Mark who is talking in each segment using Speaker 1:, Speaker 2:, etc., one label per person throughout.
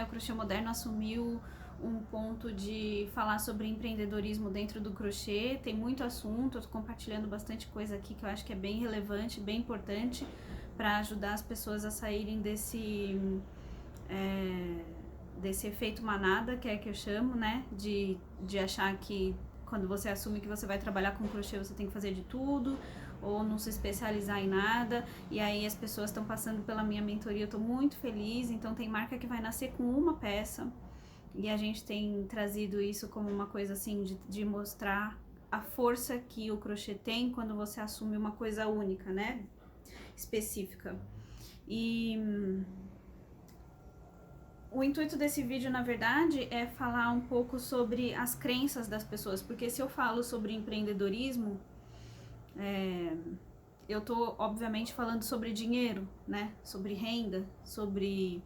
Speaker 1: o crochê moderno assumiu um ponto de falar sobre empreendedorismo dentro do crochê. Tem muito assunto, eu tô compartilhando bastante coisa aqui que eu acho que é bem relevante, bem importante para ajudar as pessoas a saírem desse efeito manada, que é que eu chamo, né, de achar que quando você assume que você vai trabalhar com crochê você tem que fazer de tudo ou não se especializar em nada, e aí as pessoas estão passando pela minha mentoria, eu tô muito feliz. Então tem marca que vai nascer com uma peça, e a gente tem trazido isso como uma coisa assim de mostrar a força que o crochê tem quando você assume uma coisa única, né, específica. E o intuito desse vídeo, na verdade, é falar um pouco sobre as crenças das pessoas, porque se eu falo sobre empreendedorismo, eu tô, obviamente, falando sobre dinheiro, né, sobre renda, sobre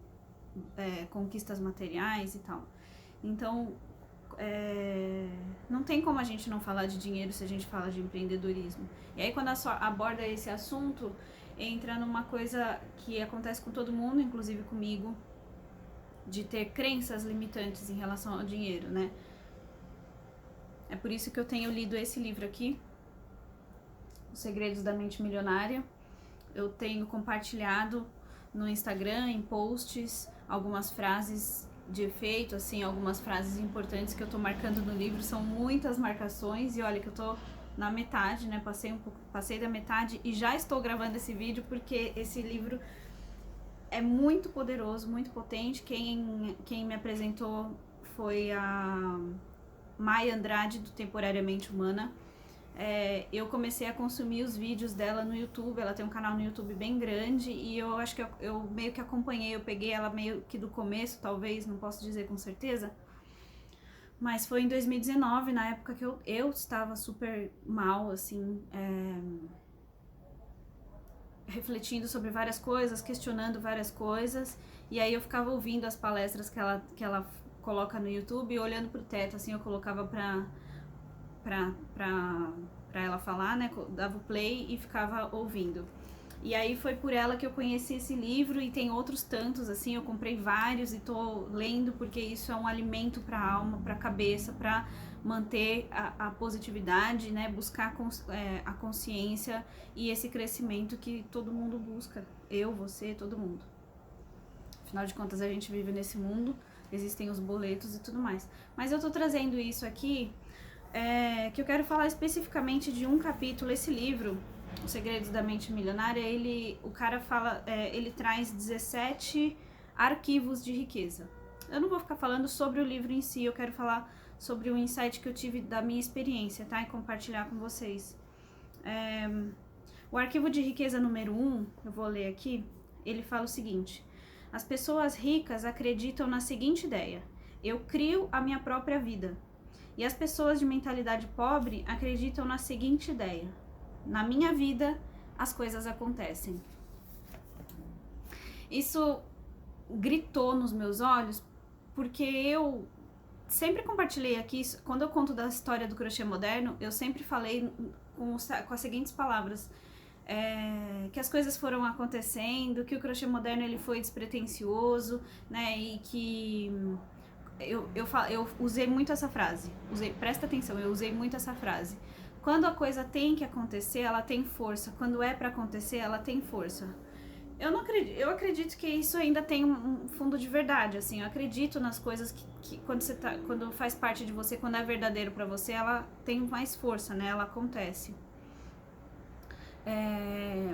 Speaker 1: conquistas materiais e tal. Então, não tem como a gente não falar de dinheiro se a gente fala de empreendedorismo. E aí, quando aborda esse assunto, entra numa coisa que acontece com todo mundo, inclusive comigo, de ter crenças limitantes em relação ao dinheiro, né? É por isso que eu tenho lido esse livro aqui, Os Segredos da Mente Milionária. Eu tenho compartilhado no Instagram, em posts, algumas frases de efeito, assim, algumas frases importantes que eu tô marcando no livro. São muitas marcações e olha que eu tô na metade, né? Passei da metade e já estou gravando esse vídeo porque esse livro é muito poderoso, muito potente. Quem me apresentou foi a Maia Andrade, do Temporariamente Humana. Eu comecei a consumir os vídeos dela no YouTube, ela tem um canal no YouTube bem grande, e eu acho que eu meio que acompanhei, eu peguei ela meio que do começo, talvez, não posso dizer com certeza, mas foi em 2019, na época que eu estava super mal, assim, refletindo sobre várias coisas, questionando várias coisas, e aí eu ficava ouvindo as palestras que ela coloca no YouTube, e olhando pro teto, assim, eu colocava pra ela falar, né, dava o play e ficava ouvindo. E aí foi por ela que eu conheci esse livro, e tem outros tantos, assim, eu comprei vários e tô lendo porque isso é um alimento pra alma, pra cabeça, pra manter a positividade, né, buscar a consciência e esse crescimento que todo mundo busca, eu, você, todo mundo. Afinal de contas, a gente vive nesse mundo, existem os boletos e tudo mais. Mas eu tô trazendo isso aqui, que eu quero falar especificamente de um capítulo. Esse livro, Os Segredos da Mente Milionária, o cara fala, ele traz 17 arquivos de riqueza. Eu não vou ficar falando sobre o livro em si, eu quero falar sobre o insight que eu tive da minha experiência, tá? E compartilhar com vocês. O arquivo de riqueza número 1, eu vou ler aqui, ele fala o seguinte: as pessoas ricas acreditam na seguinte ideia: eu crio a minha própria vida. E as pessoas de mentalidade pobre acreditam na seguinte ideia: na minha vida as coisas acontecem. Isso gritou nos meus olhos porque eu sempre compartilhei aqui, quando eu conto da história do crochê moderno, eu sempre falei com as seguintes palavras: que as coisas foram acontecendo, que o crochê moderno ele foi despretensioso, né, e que eu usei muito essa frase, presta atenção, eu usei muito essa frase: quando a coisa tem que acontecer, ela tem força, quando é pra acontecer, ela tem força. Eu acredito que isso ainda tem um fundo de verdade, assim, eu acredito nas coisas que quando faz parte de você, quando é verdadeiro pra você, ela tem mais força, né, ela acontece.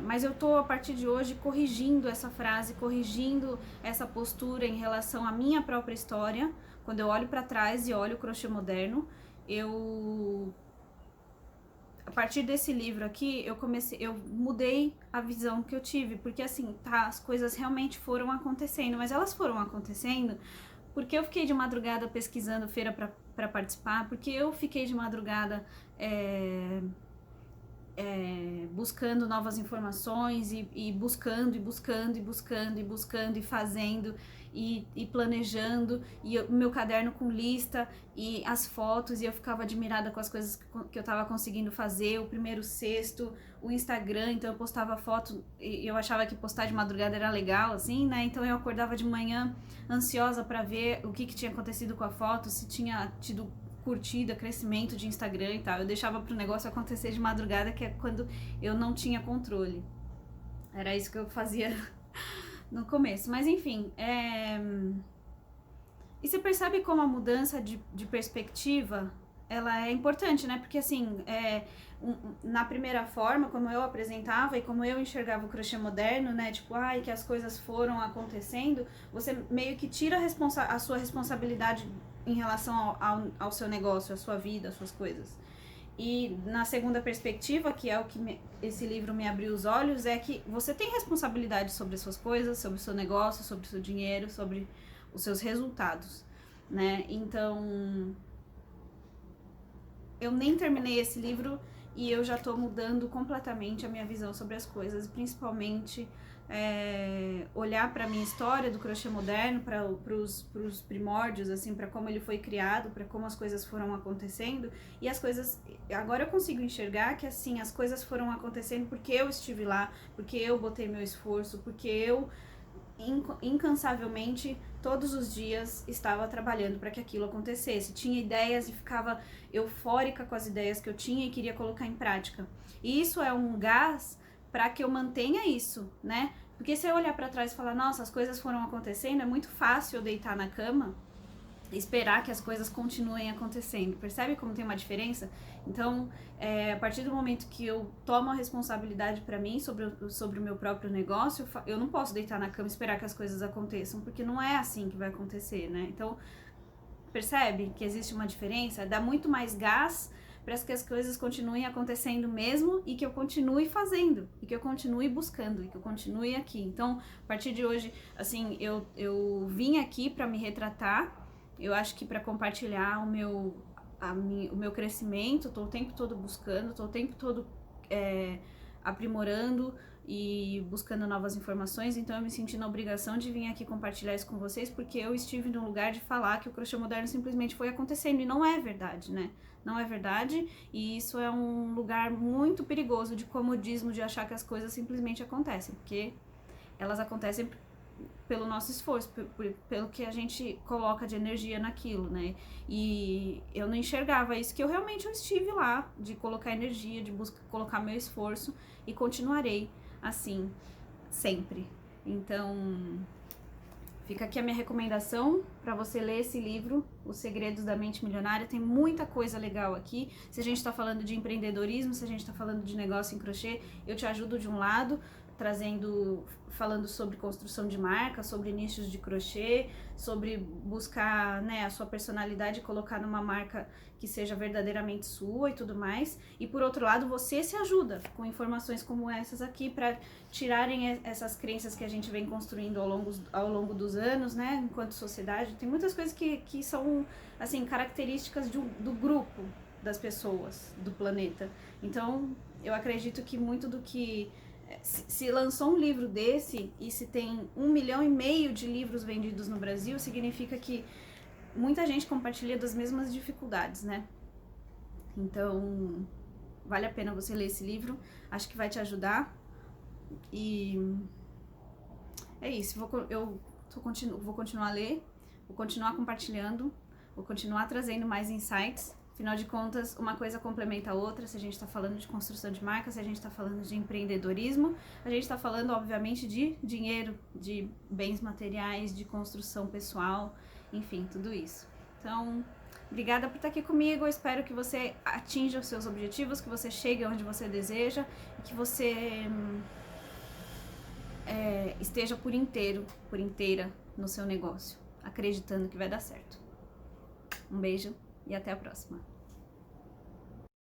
Speaker 1: Mas eu tô, a partir de hoje, corrigindo essa frase, corrigindo essa postura em relação à minha própria história. Quando eu olho pra trás e olho o crochê moderno, a partir desse livro aqui, eu mudei a visão que eu tive, porque assim, as coisas realmente foram acontecendo, mas elas foram acontecendo porque eu fiquei de madrugada pesquisando feira pra participar, porque eu fiquei de madrugada buscando novas informações e buscando e buscando e buscando e buscando e fazendo e planejando, e o meu caderno com lista e as fotos, e eu ficava admirada com as coisas que eu tava conseguindo fazer, o primeiro cesto, o Instagram, então eu postava foto e eu achava que postar de madrugada era legal, assim, né? Então eu acordava de manhã ansiosa para ver o que tinha acontecido com a foto, se tinha tido curtida, crescimento de Instagram e tal. Eu deixava pro negócio acontecer de madrugada, que é quando eu não tinha controle. Era isso que eu fazia no começo. Mas enfim, e você percebe como a mudança de perspectiva, ela é importante, né? Porque assim, na primeira forma, como eu apresentava e como eu enxergava o crochê moderno, né? Tipo, que as coisas foram acontecendo, você meio que tira a sua responsabilidade em relação ao seu negócio, à sua vida, às suas coisas. E na segunda perspectiva, que é o que esse livro me abriu os olhos, é que você tem responsabilidade sobre as suas coisas, sobre o seu negócio, sobre o seu dinheiro, sobre os seus resultados, né? Então, eu nem terminei esse livro e eu já tô mudando completamente a minha visão sobre as coisas, principalmente olhar para a minha história do crochê moderno, para os primórdios, assim, para como ele foi criado, para como as coisas foram acontecendo, e as coisas, agora eu consigo enxergar que assim, as coisas foram acontecendo porque eu estive lá, porque eu botei meu esforço, porque eu incansavelmente todos os dias estava trabalhando para que aquilo acontecesse, tinha ideias e ficava eufórica com as ideias que eu tinha e queria colocar em prática. E isso é um gás para que eu mantenha isso, né? Porque se eu olhar para trás e falar, nossa, as coisas foram acontecendo, é muito fácil eu deitar na cama e esperar que as coisas continuem acontecendo. Percebe como tem uma diferença? Então, a partir do momento que eu tomo a responsabilidade para mim sobre o meu próprio negócio, eu não posso deitar na cama e esperar que as coisas aconteçam, porque não é assim que vai acontecer, né? Então, percebe que existe uma diferença? Dá muito mais gás para que as coisas continuem acontecendo mesmo e que eu continue fazendo, e que eu continue buscando, e que eu continue aqui. Então, a partir de hoje, assim, eu vim aqui para me retratar, eu acho que para compartilhar o meu crescimento, tô o tempo todo buscando, tô o tempo todo aprimorando e buscando novas informações, então eu me senti na obrigação de vir aqui compartilhar isso com vocês, porque eu estive num lugar de falar que o crochê moderno simplesmente foi acontecendo, e não é verdade, né? Não é verdade, e isso é um lugar muito perigoso de comodismo, de achar que as coisas simplesmente acontecem, porque elas acontecem pelo nosso esforço, pelo que a gente coloca de energia naquilo, né? E eu não enxergava isso, que eu realmente estive lá, de colocar energia, de colocar meu esforço, e continuarei assim, sempre. Então, fica aqui a minha recomendação para você ler esse livro, Os Segredos da Mente Milionária. Tem muita coisa legal aqui. Se a gente está falando de empreendedorismo, se a gente está falando de negócio em crochê, eu te ajudo de um lado, falando sobre construção de marca, sobre nichos de crochê, sobre buscar, né, a sua personalidade e colocar numa marca que seja verdadeiramente sua e tudo mais. E por outro lado, você se ajuda com informações como essas aqui para tirarem essas crenças que a gente vem construindo ao longo dos anos, né, enquanto sociedade. Tem muitas coisas que são, assim, características do grupo das pessoas, do planeta. Então, eu acredito que muito do que se lançou um livro desse e se tem 1,5 milhão de livros vendidos no Brasil, significa que muita gente compartilha das mesmas dificuldades, né? Então, vale a pena você ler esse livro, acho que vai te ajudar. E é isso, vou continuar a ler, vou continuar compartilhando, vou continuar trazendo mais insights. Afinal de contas, uma coisa complementa a outra. Se a gente está falando de construção de marca, se a gente está falando de empreendedorismo, a gente está falando, obviamente, de dinheiro, de bens materiais, de construção pessoal, enfim, tudo isso. Então, obrigada por estar aqui comigo. Eu espero que você atinja os seus objetivos, que você chegue onde você deseja e que você esteja por inteira no seu negócio, acreditando que vai dar certo. Um beijo e até a próxima.